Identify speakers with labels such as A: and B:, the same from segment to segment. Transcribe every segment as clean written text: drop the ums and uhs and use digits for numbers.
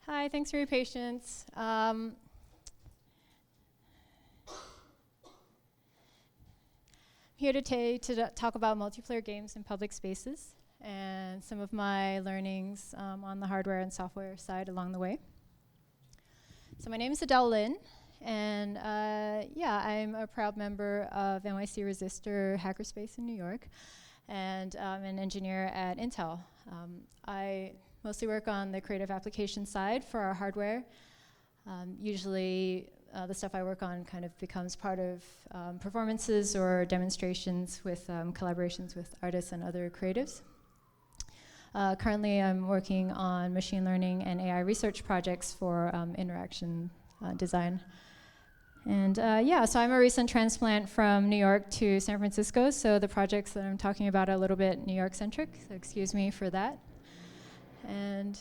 A: Hi, thanks for your patience. Here today to talk about multiplayer games in public spaces and some of my learnings on the hardware and software side along the way. So my name is Adelle Lin, and I'm a proud member of NYC Resistor Hackerspace in New York, and I'm an engineer at Intel. I mostly work on the creative application side for our hardware. Usually the stuff I work on kind of becomes part of performances or demonstrations with collaborations with artists and other creatives. Currently I'm working on machine learning and AI research projects for interaction design. And so I'm a recent transplant from New York to San Francisco, so the projects that I'm talking about are a little bit New York centric, so excuse me for that. And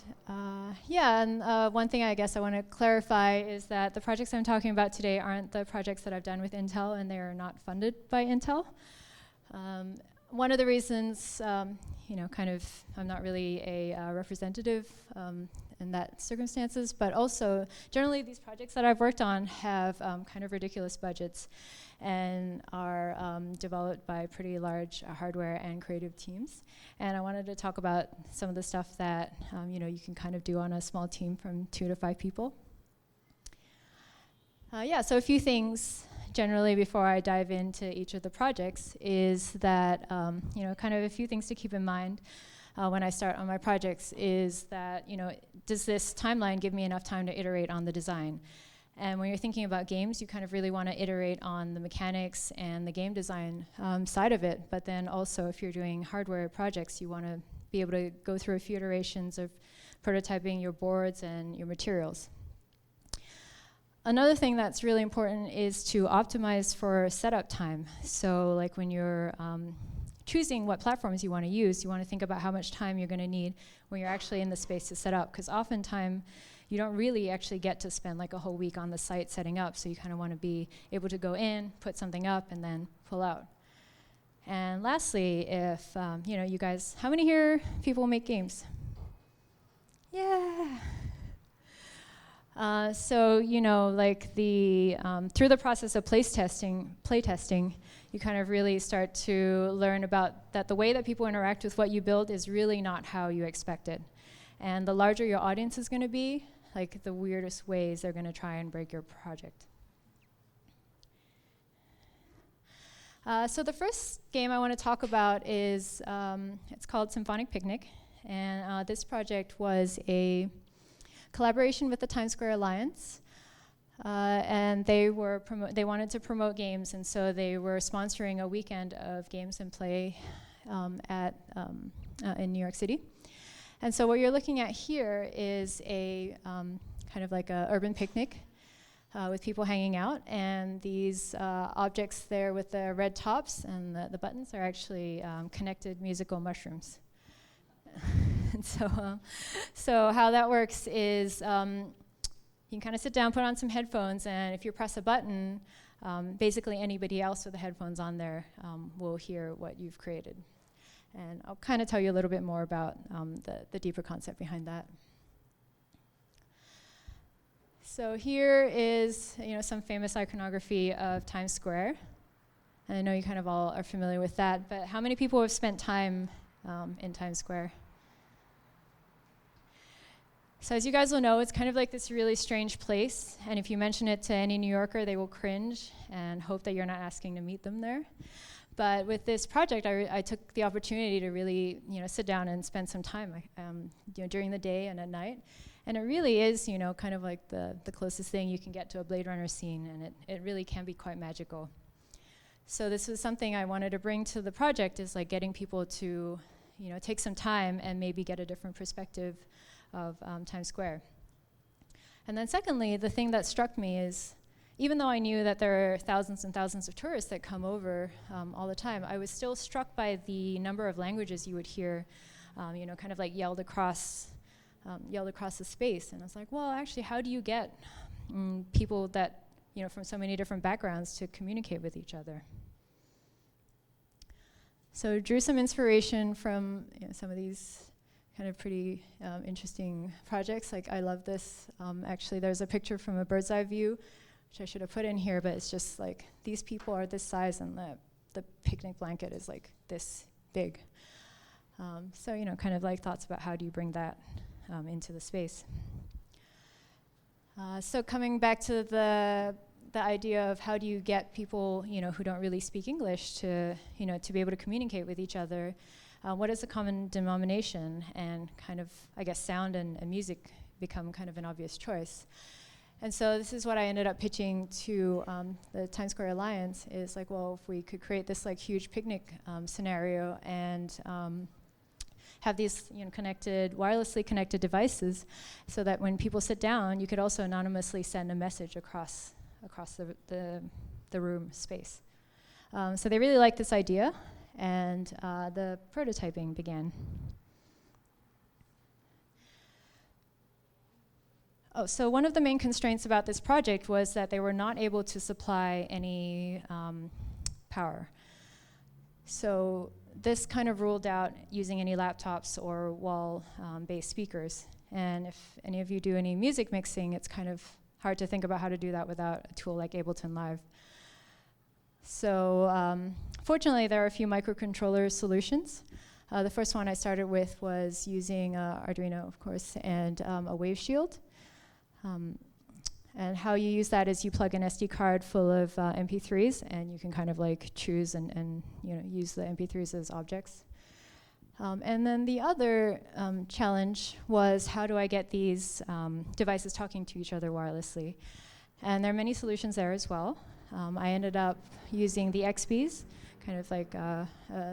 A: one thing I guess I want to clarify is that the projects I'm talking about today aren't the projects that I've done with Intel, and they are not funded by Intel. One of the reasons, I'm not really a representative in that circumstances, but also generally these projects that I've worked on have kind of ridiculous budgets and are developed by pretty large hardware and creative teams. And I wanted to talk about some of the stuff that you can kind of do on a small team from 2 to 5 people. So a few things generally before I dive into each of the projects is that kind of a few things to keep in mind when I start on my projects is that does this timeline give me enough time to iterate on the design? And when you're thinking about games, you kind of really want to iterate on the mechanics and the game design side of it. But then also, if you're doing hardware projects, you want to be able to go through a few iterations of prototyping your boards and your materials. Another thing that's really important is to optimize for setup time. So like when you're choosing what platforms you want to use, you want to think about how much time you're going to need when you're actually in the space to set up. Because oftentimes, you don't really actually get to spend like a whole week on the site setting up, so you kind of want to be able to go in, put something up, and then pull out. And lastly, if you guys, how many here people make games? Yeah. Like through the process of playtesting, you kind of really start to learn about that the way that people interact with what you build is really not how you expected. And the larger your audience is going to be, like the weirdest ways they're going to try and break your project. So the first game I want to talk about is, it's called Symphonic Picnic. And this project was a collaboration with the Times Square Alliance. And they wanted to promote games, and so they were sponsoring a weekend of games and play in New York City. And so what you're looking at here is a kind of like a urban picnic with people hanging out, and these objects there with the red tops and the buttons are actually connected musical mushrooms. And so how that works is you can kind of sit down, put on some headphones, and if you press a button, basically anybody else with the headphones on there will hear what you've created. And I'll kind of tell you a little bit more about the deeper concept behind that. So here is some famous iconography of Times Square. And I know you kind of all are familiar with that, but how many people have spent time in Times Square? So as you guys will know, it's kind of like this really strange place, and if you mention it to any New Yorker, they will cringe and hope that you're not asking to meet them there. But with this project, I took the opportunity to really, sit down and spend some time, during the day and at night. And it really is, kind of like the closest thing you can get to a Blade Runner scene, and it really can be quite magical. So this was something I wanted to bring to the project, is like getting people to, take some time and maybe get a different perspective of Times Square. And then secondly, the thing that struck me is, even though I knew that there are thousands and thousands of tourists that come over all the time, I was still struck by the number of languages you would hear, kind of like yelled across the space. And I was like, well, actually, how do you get people that, from so many different backgrounds to communicate with each other? So drew some inspiration from some of these kind of pretty interesting projects. Like, I love this. Actually, there's a picture from a bird's eye view, which I should have put in here, but it's just like, these people are this size, and the picnic blanket is like this big. So, you know, kind of like thoughts about how do you bring that into the space. So coming back to the idea of how do you get people, you know, who don't really speak English to, you know, to be able to communicate with each other. What is a common denomination? And kind of, I guess, sound and music become kind of an obvious choice. And so this is what I ended up pitching to the Times Square Alliance, is like, well, if we could create this like huge picnic scenario and have these, you know, wirelessly connected devices, so that when people sit down, you could also anonymously send a message across the room space. So they really liked this idea, and the prototyping began. Oh, so one of the main constraints about this project was that they were not able to supply any power. So this kind of ruled out using any laptops or wall-based speakers. And if any of you do any music mixing, it's kind of hard to think about how to do that without a tool like Ableton Live. So fortunately, there are a few microcontroller solutions. The first one I started with was using Arduino, of course, and a wave shield. And how you use that is you plug an SD card full of MP3s, and you can kind of like choose and you know, use the MP3s as objects. And then the other challenge was, how do I get these devices talking to each other wirelessly? And there are many solutions there as well. I ended up using the XBs, kind of like a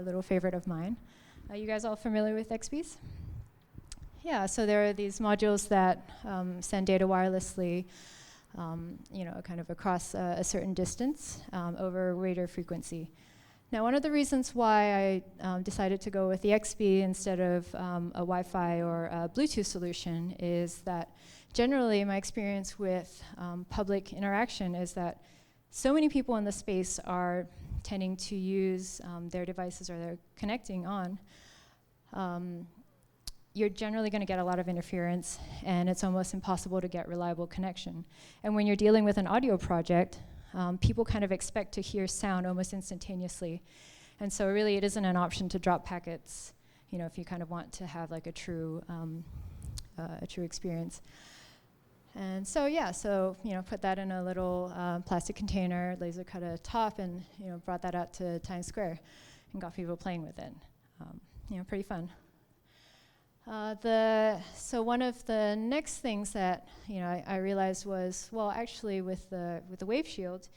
A: little favorite of mine. Are you guys all familiar with XBs? Yeah, so there are these modules that send data wirelessly, you know, kind of across a certain distance over radio frequency. Now, one of the reasons why I decided to go with the XB instead of a Wi-Fi or a Bluetooth solution is that generally my experience with public interaction is that so many people in the space are tending to use their devices, or they're connecting on. You're generally going to get a lot of interference, and it's almost impossible to get reliable connection. And when you're dealing with an audio project, people kind of expect to hear sound almost instantaneously. And so really it isn't an option to drop packets, you know, if you kind of want to have like a true experience. And so yeah, so, you know, put that in a little plastic container, laser cut a top, and, you know, brought that out to Times Square and got people playing with it. You know, pretty fun. So one of the next things that, you know, I realized was, well, actually with the wave shield,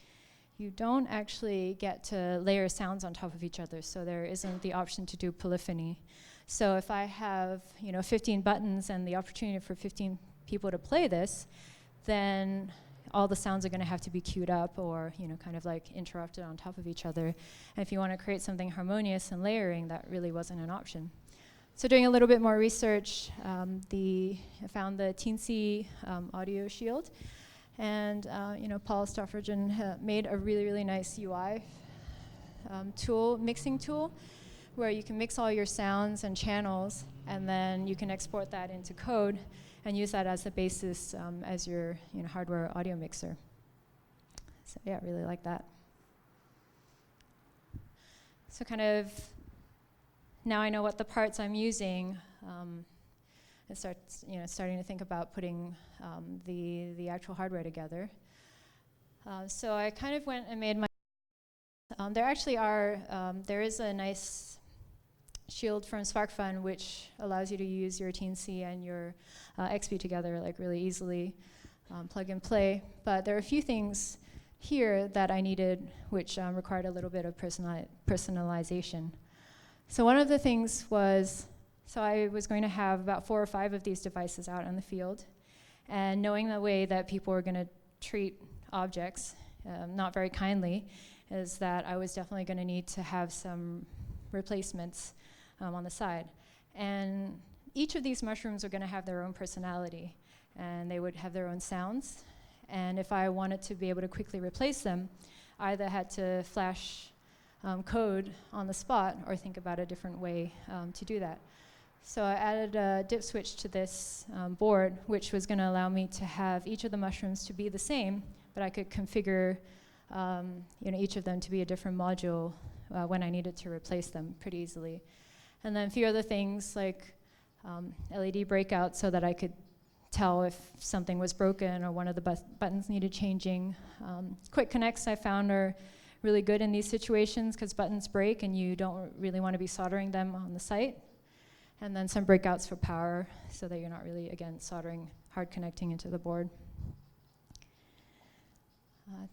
A: you don't actually get to layer sounds on top of each other, so there isn't the option to do polyphony. So if I have, you know, 15 buttons and the opportunity for 15 people to play this, then all the sounds are going to have to be queued up, or, you know, kind of like interrupted on top of each other. And if you want to create something harmonious and layering, that really wasn't an option. So doing a little bit more research, I found the Htc audio shield, and you know, Paul Stoffridgen made a really, really nice UI mixing tool, where you can mix all your sounds and channels, and then you can export that into code and use that as the basis as your, you know, hardware audio mixer. So yeah, I really like that. So kind of, now I know what the parts I'm using, and starting to think about putting the actual hardware together. So I kind of went and made my. There is a nice shield from SparkFun which allows you to use your TNC and your XP together like really easily, plug and play. But there are a few things here that I needed which required a little bit of personalization. So one of the things was, so I was going to have about 4 or 5 of these devices out in the field, and knowing the way that people were going to treat objects, not very kindly, is that I was definitely going to need to have some replacements on the side. And each of these mushrooms are going to have their own personality, and they would have their own sounds. And if I wanted to be able to quickly replace them, I either had to flash code on the spot or think about a different way to do that. So I added a dip switch to this board, which was going to allow me to have each of the mushrooms to be the same, but I could configure each of them to be a different module when I needed to replace them pretty easily. And then a few other things like LED breakout so that I could tell if something was broken or one of the buttons needed changing. Quick connects I found are really good in these situations because buttons break and you don't really want to be soldering them on the site. And then some breakouts for power so that you're not really, again, soldering, hard connecting into the board.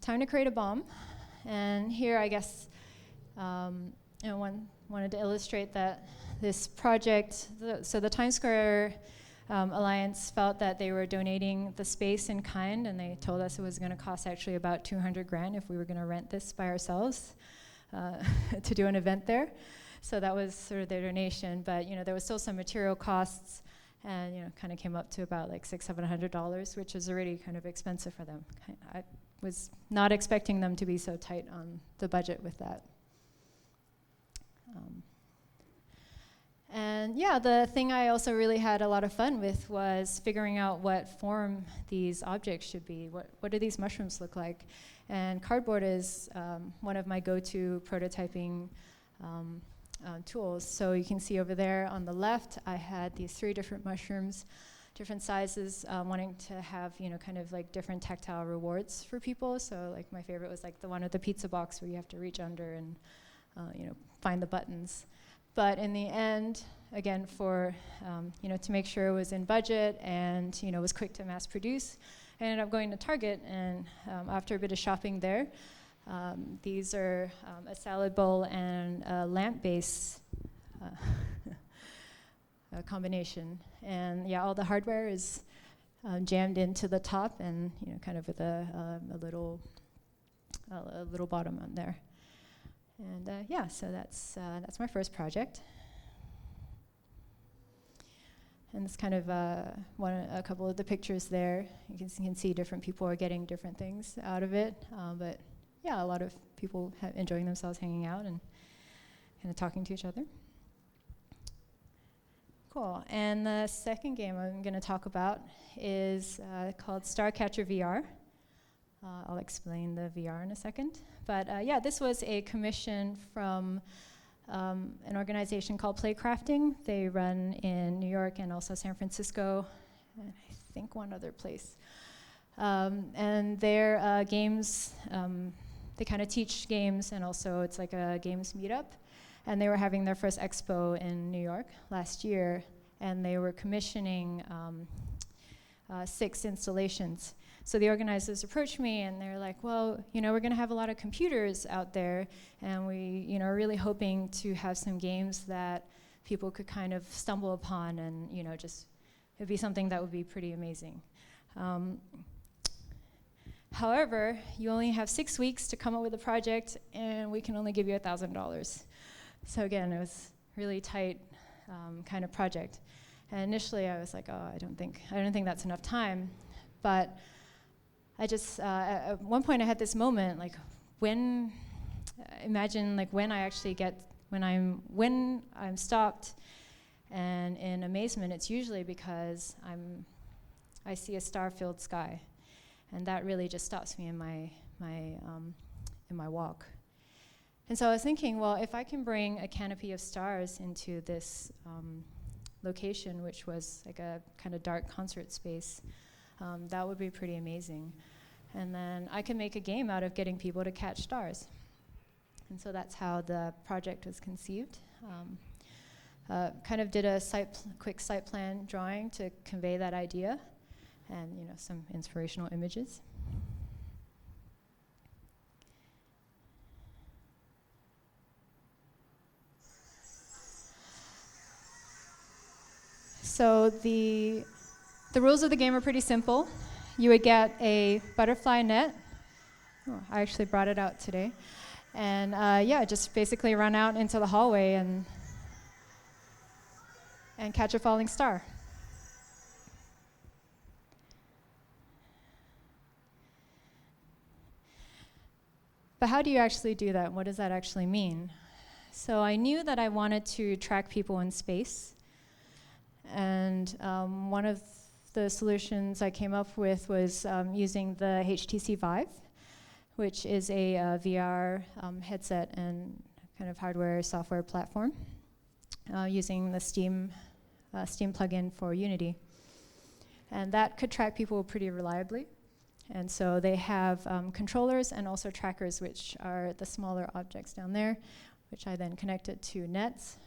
A: Time to create a bomb. And here, I guess, wanted to illustrate that this project, so the Times Square Alliance felt that they were donating the space in kind, and they told us it was going to cost actually about 200 grand if we were going to rent this by ourselves to do an event there. So that was sort of their donation, but there was still some material costs, and kind of came up to about like $600-700, which is already kind of expensive for them. I was not expecting them to be so tight on the budget with that. And yeah, the thing I also really had a lot of fun with was figuring out what form these objects should be. What do these mushrooms look like? And cardboard is one of my go-to prototyping tools. So you can see over there on the left, I had these 3 different mushrooms, different sizes, wanting to have kind of like different tactile rewards for people. So like my favorite was like the one with the pizza box where you have to reach under and find the buttons. But in the end, again, for to make sure it was in budget and was quick to mass produce, I ended up going to Target, and after a bit of shopping there, these are a salad bowl and a lamp base combination. And yeah, all the hardware is jammed into the top, and kind of with a little bottom on there. And yeah, so that's my first project. And it's kind of a couple of the pictures there. You can see different people are getting different things out of it. But yeah, a lot of people enjoying themselves hanging out and kind of talking to each other. Cool. And the second game I'm going to talk about is called Starcatcher VR. I'll explain the VR in a second. But yeah, this was a commission from an organization called Playcrafting. They run in New York and also San Francisco, and I think one other place. And their games, they kind of teach games, and also it's like a games meetup. And they were having their first expo in New York last year, and they were commissioning 6 installations. So the organizers approached me, and they're like, well, we're going to have a lot of computers out there, and we, are really hoping to have some games that people could kind of stumble upon, and, just it'd be something that would be pretty amazing. However, you only have 6 weeks to come up with a project, and we can only give you $1,000. So again, it was really tight kind of project. And initially, I was like, oh, I don't think that's enough time, but I just, at one point I had this moment, like imagine like when I'm stopped, and in amazement, it's usually because I see a star-filled sky, and that really just stops me in my walk. And so I was thinking, well, if I can bring a canopy of stars into this location, which was like a kind of dark concert space, that would be pretty amazing. And then I can make a game out of getting people to catch stars. And so that's how the project was conceived. Kind of did a quick site plan drawing to convey that idea, and some inspirational images. So the rules of the game are pretty simple. You would get a butterfly net. Oh, I actually brought it out today. And yeah, just basically run out into the hallway and catch a falling star. But how do you actually do that? What does that actually mean? So I knew that I wanted to track people in space. And one of the solutions I came up with was using the HTC Vive, which is a VR headset and kind of hardware software platform using the Steam plugin for Unity. And that could track people pretty reliably. And so they have controllers and also trackers, which are the smaller objects down there, which I then connected to nets.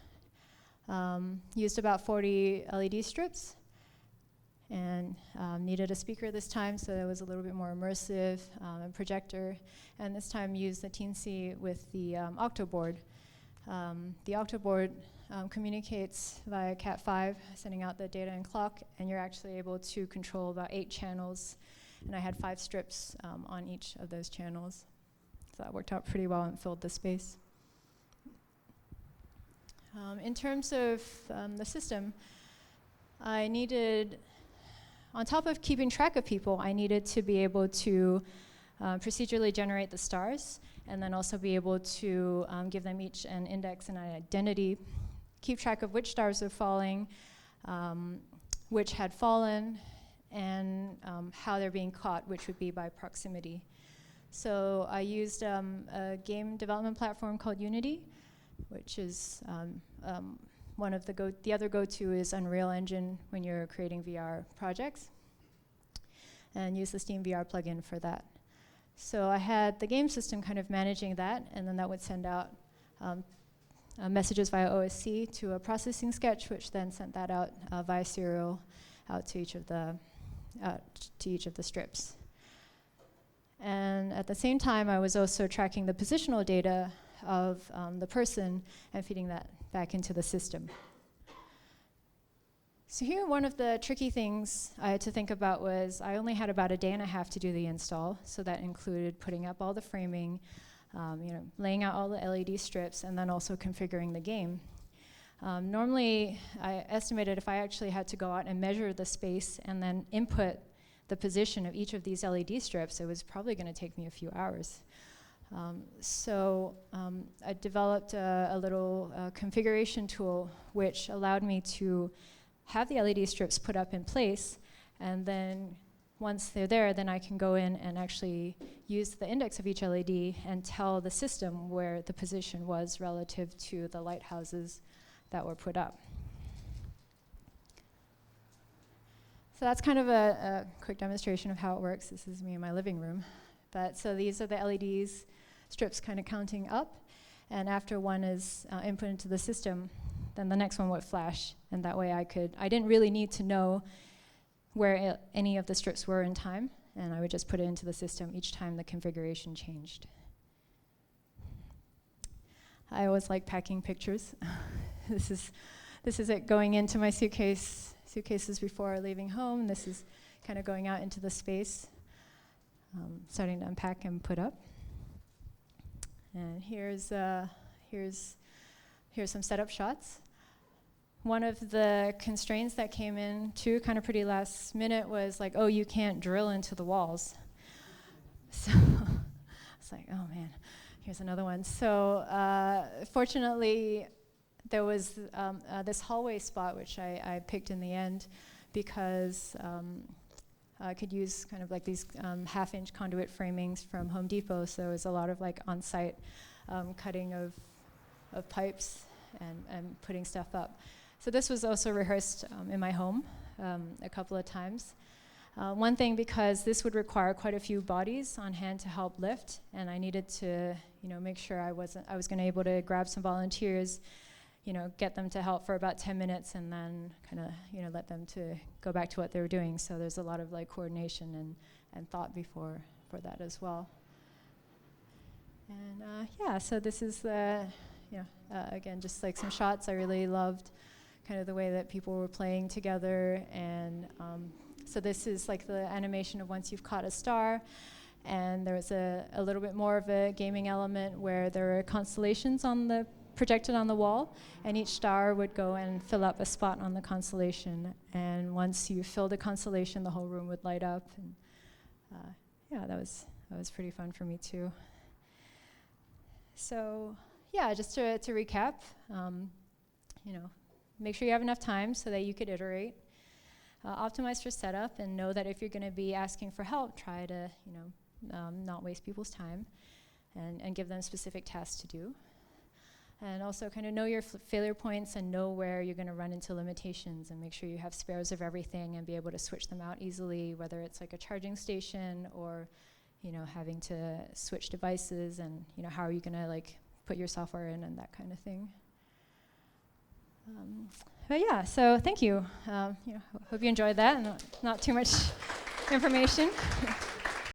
A: Used about 40 LED strips and needed a speaker this time, so that was a little bit more immersive, and projector. And this time used the Teensy with the Octoboard. The Octoboard communicates via Cat5, sending out the data and clock, and you're actually able to control about 8 channels. And I had 5 strips on each of those channels. So that worked out pretty well and filled the space. In terms of the system, I needed, on top of keeping track of people, I needed to be able to procedurally generate the stars, and then also be able to give them each an index and an identity, keep track of which stars are falling, which had fallen, and how they're being caught, which would be by proximity. So I used a game development platform called Unity, which is one of the other go-to is Unreal Engine when you're creating VR projects, and use the Steam VR plugin for that. So I had the game system kind of managing that, and then that would send out messages via OSC to a processing sketch, which then sent that out via serial out to each of the strips. And at the same time, I was also tracking the positional data of the person and feeding that back into the system. So here, one of the tricky things I had to think about was I only had about a day and a half to do the install, so that included putting up all the framing, laying out all the LED strips, and then also configuring the game. Normally, I estimated if I actually had to go out and measure the space and then input the position of each of these LED strips, it was probably going to take me a few hours. So I developed a little configuration tool which allowed me to have the LED strips put up in place, and then once they're there, then I can go in and actually use the index of each LED and tell the system where the position was relative to the lighthouses that were put up. So that's kind of a quick demonstration of how it works. This is me in my living room. But so these are the LEDs, strips kind of counting up, and after one is input into the system, then the next one would flash, and that way I didn't really need to know where any of the strips were in time, and I would just put it into the system each time the configuration changed. I always like packing pictures. This is it going into my suitcases before leaving home. This is kind of going out into the space, starting to unpack and put up. And here's some setup shots. One of the constraints that came in too, kind of pretty last minute, was like, oh, you can't drill into the walls. So it's like, oh man, here's another one. So fortunately, there was this hallway spot which I picked in the end because I could use kind of like these half-inch conduit framings from Home Depot. So it was a lot of like on-site cutting of pipes and putting stuff up. So this was also rehearsed in my home a couple of times. One thing, because this would require quite a few bodies on hand to help lift, and I needed to, make sure I was going to be able to grab some volunteers, get them to help for about 10 minutes, and then kind of, let them to go back to what they were doing. So there's a lot of like coordination and thought before for that as well. And so this is the, again, just like some shots. I really loved kind of the way that people were playing together, and so this is like the animation of once you've caught a star, and there was a little bit more of a gaming element where there were constellations projected on the wall, and each star would go and fill up a spot on the constellation, and once you filled a constellation, the whole room would light up, and that was pretty fun for me too. So just to recap, make sure you have enough time so that you could iterate. Optimize for setup, and know that if you're going to be asking for help, try to not waste people's time and give them specific tasks to do. And also kind of know your failure points and know where you're going to run into limitations, and make sure you have spares of everything and be able to switch them out easily, whether it's like a charging station or having to switch devices, and how are you going to like put your software in and that kind of thing. But yeah, so thank you. Hope you enjoyed that, and not too much information.